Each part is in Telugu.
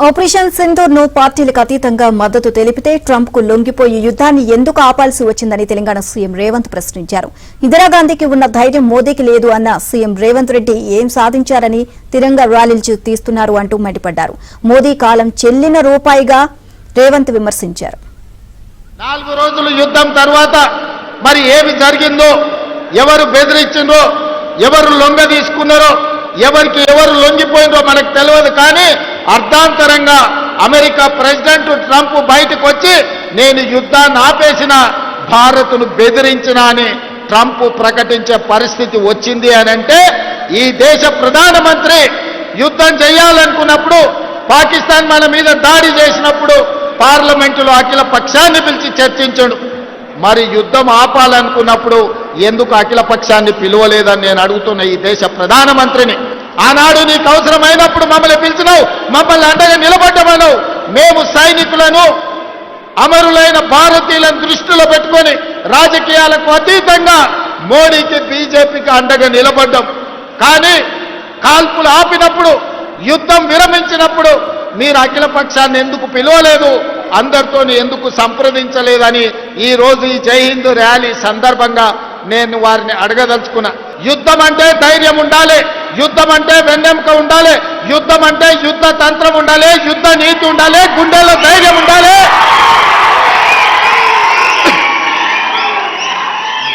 ఆపరేషన్ సింధూర్ను పార్టీలకు అతీతంగా మద్దతు తెలిపితే ట్రంప్కు లొంగిపోయి యుద్ధాన్ని ఎందుకు ఆపాల్సి వచ్చిందని తెలంగాణ సీఎం రేవంత్ ప్రశ్నించారు. ఇందిరాగాంధీకి ఉన్న ధైర్యం మోదీకి లేదు అన్న సీఎం రేవంత్ రెడ్డి ఏం సాధించారని తిరంగా ర్యాలీలు తీస్తున్నారు అంటూ మండిపడ్డారు. మోదీ కాలం చెల్లిన రూపాయిగా రేవంత్ విమర్శించారు. 4 రోజులు యుద్ధం తర్వాత మరి ఏమి జరిగిందో, ఎవరు బెదిరించిందో, ఎవరు లొంగ తీసుకున్నారో, ఎవరికి ఎవరు లొంగిపోయిందో మనకు తెలియదు. కానీ అర్ధాంతరంగా అమెరికా ప్రెసిడెంట్ ట్రంప్ బయటకు వచ్చి నేను యుద్ధాన్ని ఆపేసిన, భారత్ను బెదిరించిన అని ట్రంప్ ప్రకటించే పరిస్థితి వచ్చింది అని అంటే, ఈ దేశ ప్రధానమంత్రి యుద్ధం చేయాలనుకున్నప్పుడు, పాకిస్తాన్ మన మీద దాడి చేసినప్పుడు పార్లమెంటులో అఖిల పక్షాన్ని పిలిచి చర్చించాడు. మరి యుద్ధం ఆపాలనుకున్నప్పుడు ఎందుకు అఖిల పక్షాన్ని పిలువలేదని నేను అడుగుతున్న ఈ దేశ ప్రధానమంత్రిని. ఆనాడు నీకు అవసరమైనప్పుడు మమ్మల్ని పిలిచినావు, మమ్మల్ని అండగా నిలబడ్డమన్నావు. మేము సైనికులను, అమరులైన భారతీయులను దృష్టిలో పెట్టుకొని రాజకీయాలకు అతీతంగా మోడీకి, బీజేపీకి అండగా నిలబడ్డాం. కానీ కాల్పులు ఆపినప్పుడు, యుద్ధం విరమించినప్పుడు మీరు అఖిల పక్షాన్ని ఎందుకు పిలవలేదు, అందరితో ఎందుకు సంప్రదించలేదని ఈ రోజు ఈ జై హింద్ ర్యాలీ సందర్భంగా నేను వారిని అడగదలుచుకున్నా. యుద్ధం అంటే ధైర్యం ఉండాలి, యుద్ధం అంటే వెన్నెముక ఉండాలి, యుద్ధం అంటే యుద్ధ తంత్రం ఉండాలి, యుద్ధ నీతి ఉండాలి, గుండెల్లో ధైర్యం ఉండాలి.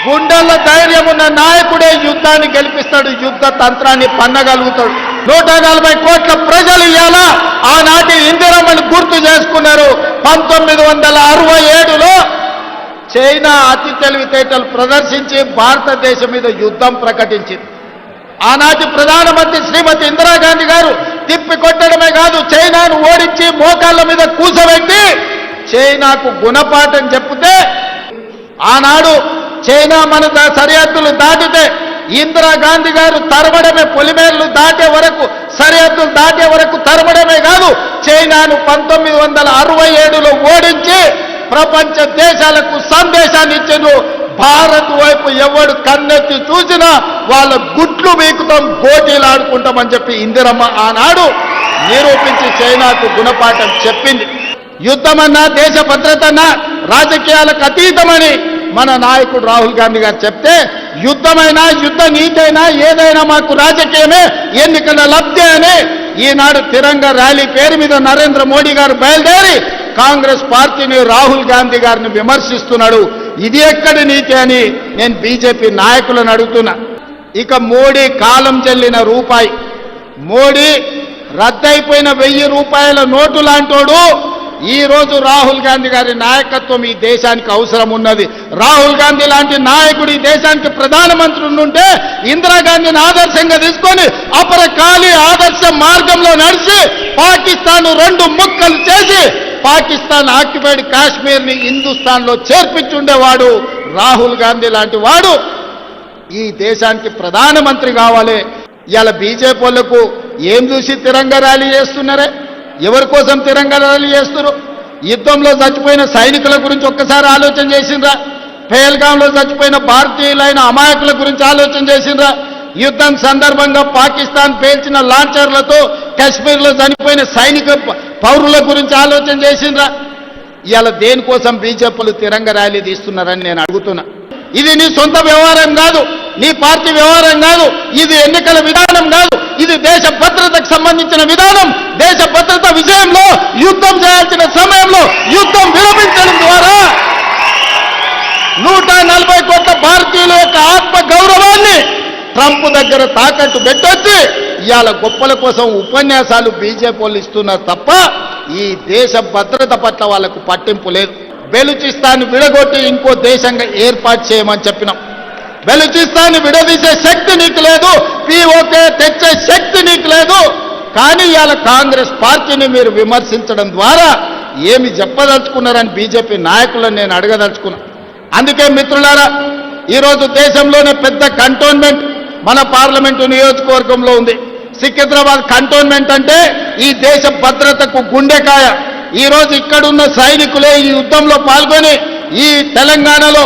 గుండెల్లో ధైర్యం ఉన్న నాయకుడే యుద్ధాన్ని గెలిపిస్తాడు, యుద్ధ తంత్రాన్ని పన్నగలుగుతాడు. 140 కోట్ల ప్రజలు ఇవాళ ఆనాటి ఇందిరమ్మని గుర్తు చేసుకున్నారు. 1967లో చైనా అతి తెలివితేటలు ప్రదర్శించి భారతదేశం మీద యుద్ధం ప్రకటించింది. ఆనాటి ప్రధానమంత్రి శ్రీమతి ఇందిరాగాంధీ గారు తిప్పి కొట్టడమే కాదు, చైనాను ఓడించి మోకాళ్ళ మీద కూసబెట్టి చైనాకు గుణపాఠం చెప్తే, ఆనాడు చైనా మన సరిహద్దులు దాటితే ఇందిరాగాంధీ గారు తరమడమే, పొలిమేర్లు దాటే వరకు, సరిహద్దులు దాటే వరకు తరమడమే కాదు, చైనాను 1967లో ఓడించి ప్రపంచ దేశాలకు సందేశాన్ని ఇచ్చారు. భారత్ వైపు ఎవడు కన్నెత్తి చూసినా వాళ్ళ గుట్లు వీకుతాం, గోటీలు ఆడుకుంటామని చెప్పి ఇందిరమ్మ ఆనాడు నిరూపించి చైనాకు గుణపాఠం చెప్పింది. యుద్ధమన్నా, దేశ భద్రతన్నా రాజకీయాలకు అతీతమని మన నాయకుడు రాహుల్ గాంధీ గారు చెప్తే, యుద్ధమైనా, యుద్ధ నీతైనా, ఏదైనా మాకు రాజకీయమే, ఎన్నికల లబ్ధి అని ఈనాడు తిరంగా ర్యాలీ పేరు మీద నరేంద్ర మోడీ గారు బయలుదేరి కాంగ్రెస్ పార్టీని, రాహుల్ గాంధీ గారిని విమర్శిస్తున్నాడు. ఇది ఎక్కడి నీతి అని నేను బీజేపీ నాయకులను అడుగుతున్నా. ఇక మోడీ కాలం చెల్లిన రూపాయి, మోడీ రద్దయిపోయిన 1000 రూపాయల నోటు లాంటోడు. ఈ రోజు రాహుల్ గాంధీ గారి నాయకత్వం ఈ దేశానికి అవసరం ఉన్నది. రాహుల్ గాంధీ లాంటి నాయకుడు ఈ దేశానికి ప్రధానమంత్రి ఉంటే ఇందిరాగాంధీని ఆదర్శంగా తీసుకొని అపరకాలి ఆదర్శ మార్గంలో నడిచి పాకిస్తాన్ 2 ముక్కలు చేసి పాకిస్తాన్ ఆక్యుపైడ్ కాశ్మీర్ని హిందుస్థాన్లో చేర్పించుండేవాడు రాహుల్ గాంధీ లాంటి వాడు ఈ దేశానికి ప్రధానమంత్రి కావాలి. ఇవాళ బీజేపీ వాళ్ళకు ఏం చూసి తిరంగా ర్యాలీ చేస్తున్నారే? ఎవరి కోసం తిరంగా ర్యాలీ చేస్తున్నారు? యుద్ధంలో చచ్చిపోయిన సైనికుల గురించి ఒక్కసారి ఆలోచన చేసిండ్రా? పహల్గాంలో చచ్చిపోయిన భారతీయులైన అమాయకుల గురించి ఆలోచన చేసిండ్రా? యుద్ధం సందర్భంగా పాకిస్తాన్ పేల్చిన లాంచర్లతో కశ్మీర్లో చనిపోయిన సైనిక పౌరుల గురించి ఆలోచన చేసిండ్రా? ఇవాళ దేనికోసం బీజేపీలు తిరంగా ర్యాలీ తీస్తున్నారని నేను అడుగుతున్నా. ఇది నీ సొంత వ్యవహారం కాదు, నీ పార్టీ వ్యవహారం కాదు, ఇది ఎన్నికల విధానం కాదు, ఇది దేశ భద్రతకు సంబంధించిన విధానం. దేశ భద్రత విజయంలో యుద్ధం చేయాల్సిన సమయంలో యుద్ధం విరమించడం ద్వారా 140 కోట్ల భారతీయుల యొక్క ఆత్మ గౌరవాన్ని ట్రంప్ దగ్గర తాకట్టు పెట్టొచ్చి ఇవాళ గొప్పల కోసం ఉపన్యాసాలు బీజేపీ వాళ్ళు ఇస్తున్నారు తప్ప ఈ దేశ భద్రత పట్ల వాళ్ళకు పట్టింపు లేదు. బెలూచిస్తాన్ విడగొట్టి ఇంకో దేశంగా ఏర్పాటు చేయమని చెప్పినాం. బెలూచిస్తాన్ విడదీసే శక్తి నీకు లేదు, పీఓకే తెచ్చే శక్తి నీకు లేదు. కానీ ఇవాళ కాంగ్రెస్ పార్టీని మీరు విమర్శించడం ద్వారా ఏమి చెప్పదలుచుకున్నారని బీజేపీ నాయకులను నేను అడగదలుచుకున్నా. అందుకే మిత్రులారా, ఈరోజు దేశంలోనే పెద్ద కంటోన్మెంట్ మన పార్లమెంటు నియోజకవర్గంలో ఉంది. సికింద్రాబాద్ కంటోన్మెంట్ అంటే ఈ దేశ భద్రతకు గుండెకాయ. ఈరోజు ఇక్కడున్న సైనికులే ఈ యుద్ధంలో పాల్గొని ఈ తెలంగాణలో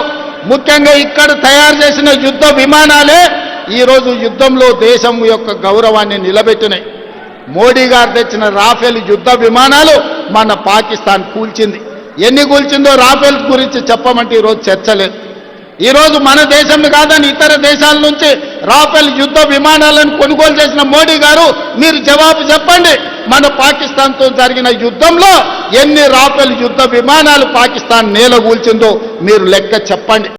ముఖ్యంగా ఇక్కడ తయారు చేసిన యుద్ధ విమానాలే ఈరోజు యుద్ధంలో దేశం యొక్క గౌరవాన్ని నిలబెట్టినాయి. మోడీ గారు తెచ్చిన రాఫెల్ యుద్ధ విమానాలు మన పాకిస్తాన్ కూల్చింది. ఎన్ని కూల్చిందో రాఫెల్ గురించి చెప్పమంటే ఈరోజు చర్చ లేదు. ఈరోజు మన దేశం కాదని ఇతర దేశాల నుంచి రాఫెల్ యుద్ధ విమానాలను కొనుగోలు చేసిన మోడీ గారు మీరు జవాబు చెప్పండి. మన పాకిస్తాన్తో జరిగిన యుద్ధంలో ఎన్ని రాఫెల్ యుద్ధ విమానాలు పాకిస్తాన్ నేలగూల్చిందో మీరు లెక్క చెప్పండి.